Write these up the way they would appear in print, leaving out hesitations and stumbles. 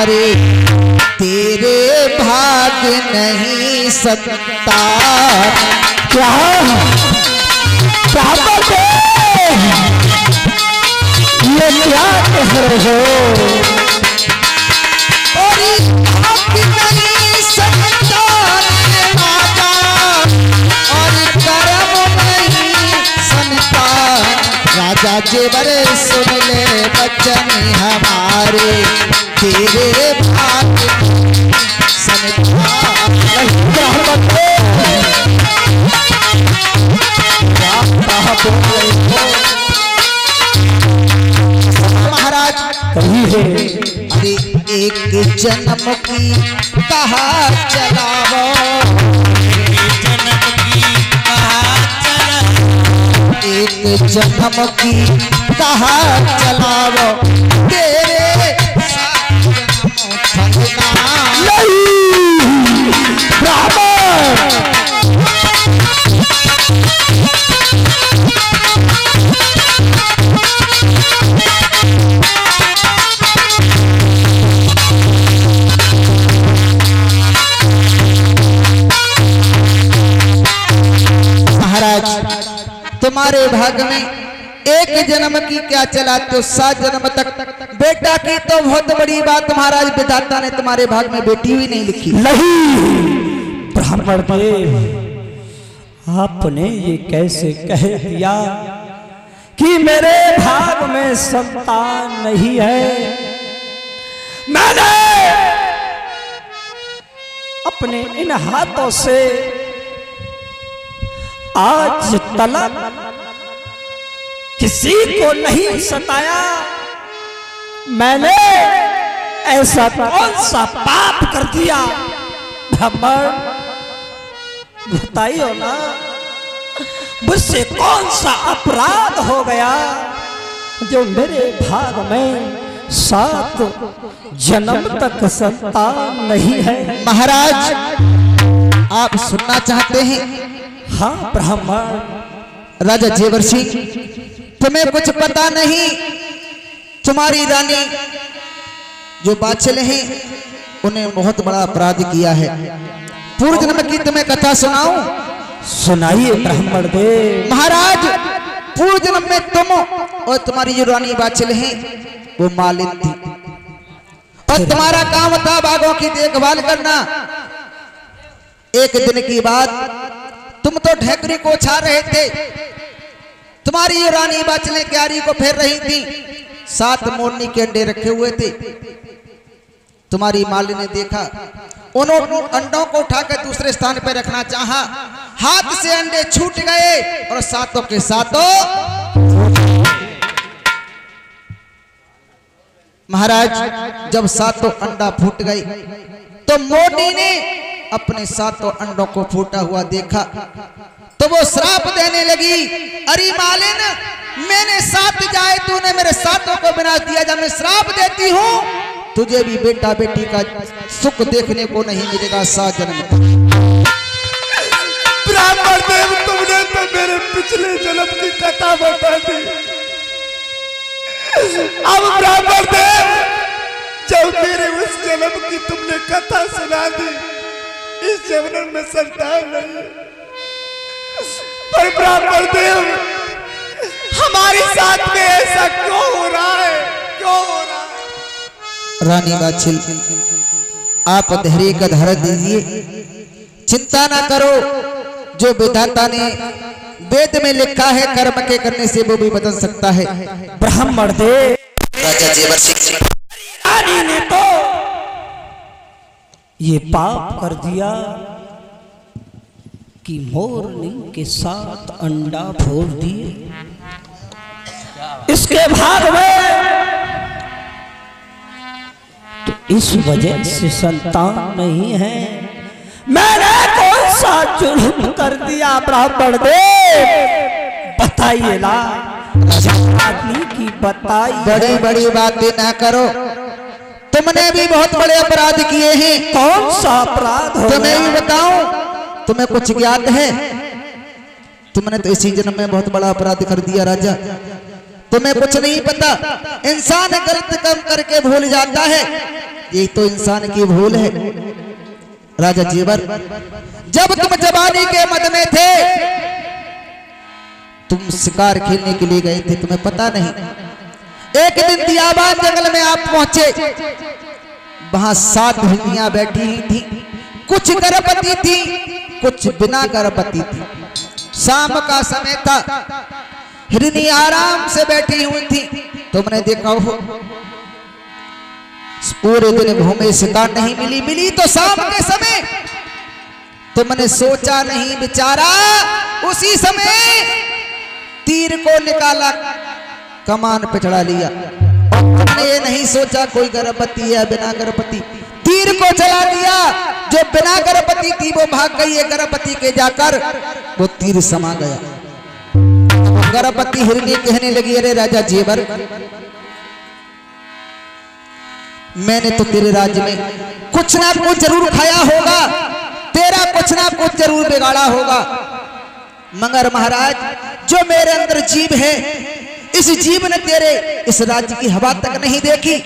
हमारे, तेरे भाग्य नहीं सकता। क्या ये क्या कह रहे हो? और भाग्य नहीं सकता राजा, और कर्म नहीं संतान। राजा जेवर सुन ले बचन हमारे, तेरे भाग्य संतान। महाराज अरे एक जन्म की कहा चलावो, एक जन्म की कहा चलावो, तेरे तुम्हारे भाग्य में एक जन्म की क्या चला तो 7 जन्म तक बेटा की तो बहुत बड़ी बात महाराज विधाता ने तुम्हारे भाग में बेटी हुई नहीं लिखी। नहीं ब्राह्मण देव, आपने ये कैसे कह दिया कि मेरे भाग में संतान नहीं है? मैंने अपने इन हाथों से आज तलक किसी को नहीं सताया। मैंने ऐसा कौन सा पाप कर दिया? ब्राह्मण बताइए ना, मुझसे कौन सा अपराध हो गया जो मेरे भाग में 7 जन्म तक संतान नहीं है? महाराज आप सुनना चाहते हैं? हाँ ब्राह्मण। राजा जेवर सिंह, तुम्हें कुछ पता नहीं, तुम्हारी रानी जो बादशाह हैं उन्हें बहुत बड़ा अपराध किया है। पूर्व जन्म की तुम्हें कथा सुनाऊं? सुनाइए ब्राह्मण देव। महाराज पूर्व जन्म में तुम और तुम्हारी जो रानी बादशाह हैं वो मालिन थी, और तुम्हारा काम था बागों की देखभाल करना। एक दिन की बात, तुम तो ढेकरी को छा रहे थे, तुम्हारी ये रानी बादशाह क्यारी को फेर रही थी, 7 मोरनी के अंडे रखे हुए थे। तुम्हारी माली ने देखा, उन्होंने अंडों को उठाकर दूसरे स्थान पर रखना चाहा, हाथ से अंडे छूट गए और 7 के 7 महाराज जब 7 अंडा फूट गए तो मोरनी ने अपने 7 अंडों को फूटा हुआ देखा तो वो श्राप देने लगी, अरे मालिन मैंने 7 जाए, तूने मेरे 7 को विनाश दिया। जब मैं श्राप देती हूँ तुझे भी बेटा बेटी का सुख देखने को नहीं मिलेगा 7 जन्म तक। ब्राह्मण देव, तुमने तो मेरे पिछले जन्म की कथा बता दी। अब ब्राह्मण देव, जब मेरे उस जन्म की तुमने कथा सुना दी, इस जन्म में संतान नहीं। पर ब्राह्मण देव, हमारे साथ में ऐसा क्यों हो रहा है? क्यों हो रहा है? रानी बादशाह आप धैर्य का धारा दीजिए, चिंता ना करो। जो विधाता ने वेद में लिखा है कर्म के करने से वो भी बदल सकता है। ब्राह्मण देव, राजा जेवर सिंह रानी ने तो ये पाप कर दिया कि मोरनी के 7 अंडा फोड़ दिए, इसके भाग में तो इस वजह से संतान नहीं है। मैंने कौन सा जुर्म कर दिया ब्राह्मण देव? बताइए ला, आदमी की बताइए। बड़ी बड़ी बातें ना करो, तुमने भी बहुत बड़े अपराध किए हैं। कौन सा अपराध हो? तुम्हें भी बताऊं, तुम्हें कुछ ज्ञात है? तुमने तो इसी जन्म में बहुत बड़ा अपराध कर दिया राजा। तुम्हें कुछ नहीं पता। इंसान गलत काम करके भूल जाता है, ये तो इंसान की भूल है। राजा जेवर, जब तुम जवानी के मद में थे, तुम शिकार खेलने के लिए गए थे, तुम्हें पता नहीं। एक दिन दियाबान जंगल में आप पहुंचे, वहां 7 हिरनियां बैठी ही थी, कुछ गर्भवती थी, कुछ बिना गर्भवती थी। शाम का समय था, हिरनी आराम से बैठी हुई थी। तुमने देखा हो, पूरे दिन घूमे, शिकार नहीं मिली तो शाम के समय। तुमने सोचा नहीं, बेचारा उसी समय तीर को निकाला, कमान पे चढ़ा लिया। तुमने ये नहीं सोचा कोई गर्भवती है बिना गर्भवती, तीर को चला दिया। जो बिना गर्भवती थी वो भाग गई है, गर्भवती के जाकर वो तीर समा गया। गर्भवती हिरनी कहने लगी, अरे राजा जेवर, मैंने तो तेरे राज्य में कुछ ना कुछ जरूर खाया होगा, तेरा कुछ ना कुछ जरूर बिगाड़ा होगा, मगर महाराज जो मेरे अंदर जीव है, इस जीव ने तेरे इस राज्य की हवा तक नहीं देखी,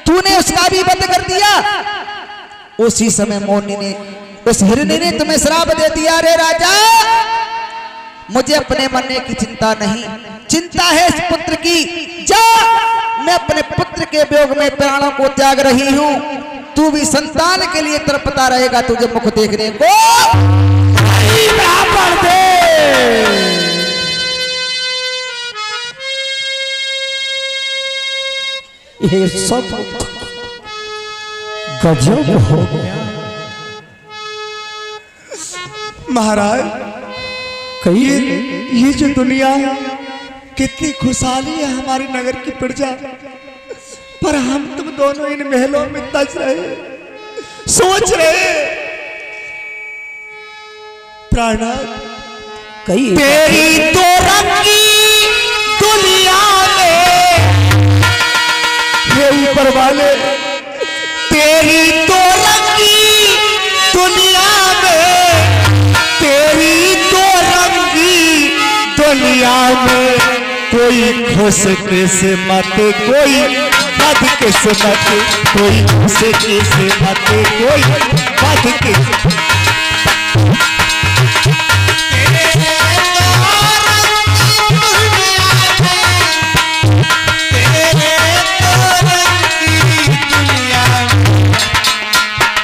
तूने उसका भी वध कर दिया। उसी समय मोरनी ने, उस हिरनी ने तुम्हें श्राप दे दिया, रे राजा मुझे अपने मरने की चिंता नहीं, चिंता है इस पुत्र की। जा, मैं अपने पुत्र के वियोग में प्राणों को त्याग रही हूं, तू भी संतान के लिए तड़पता रहेगा, तुझे मुख देखने को ब्राह्मण दे। ये सब गजब हो गया महाराज। ये जो दुनिया है, कितनी खुशहाली है हमारे नगर की प्रजा, पर हम तुम दोनों इन महलों में तज रहे, सोच रहे। प्राणनाथ, तेरी तो रंगी दुनिया में, हे ऊपर वाले, तेरी तो रंगी दुनिया में, तेरी तो रंगी दुनिया में, कोई खुश किस्मत, कोई बद किस्मत, कोई खुश किस्मत, कोई बद किस्मत।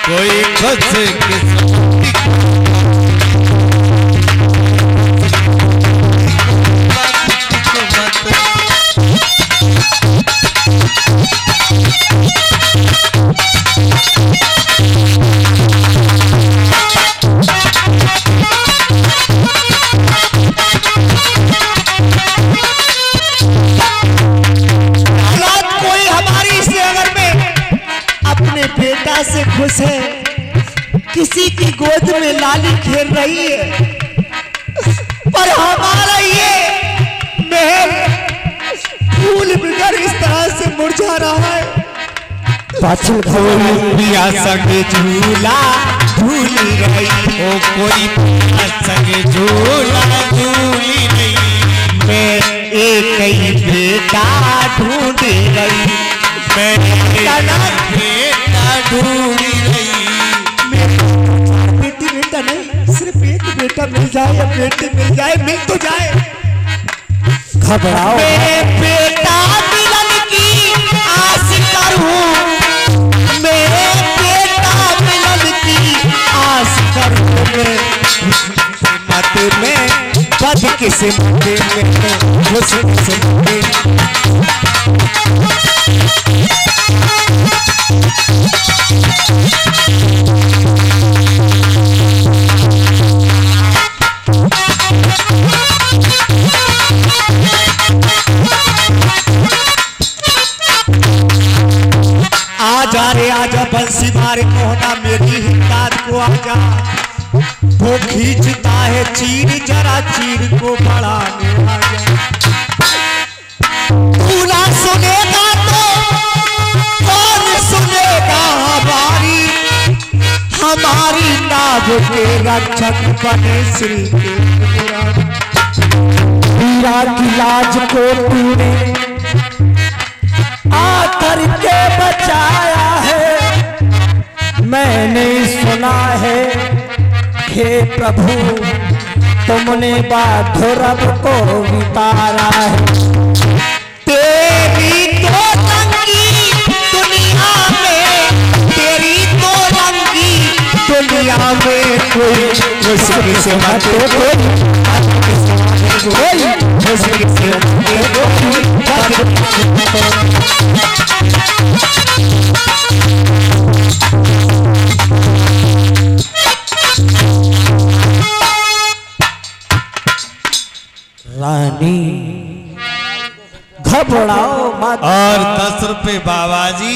कोई खुश किस्मत, से खुश है, किसी की गोद में लाली खेल रही है, पर हमारा ये महल फूल बिगड़ इस तरह से मुरझा रहा है। पाछल पिया संगे झूला झूली रही, ओ कोई पिया संगे झूला झूली रही, मैं एक ही बेटा ढूंढ रही, मैं बेटा ढूंढ रही। बेटी बेटा नहीं, सिर्फ एक बेटा मिल जाए या बेटी मिल जाए, मिल तो जाए। घबराओ, मैं बेटा मिलन की आस करूं, मैं बेटा मिलन की आस करूं, मत में बद किस्मत में खुश किस्मत। आजा रे आजा बंसी मारे मोहना मेरी हिम्मत को आजा, वो खींचता है चीर, जरा चीर को बढ़ाने आजा। तू ना सुनेगा तो कौन सुनेगा हमारी नाव के रक्षक बने श्री के। हीरा की लाज को तूने आकर के बचाया है। मैंने सुना है हे प्रभु तुमने बाधुरब को उतारा है। तेरी तो रंगी दुनिया में, तेरी तो रंगी दुनिया में कोई मुश्किल से मत कोई मुश्किल से रानी घबराओ मत। और 10 रुपए बाबा जी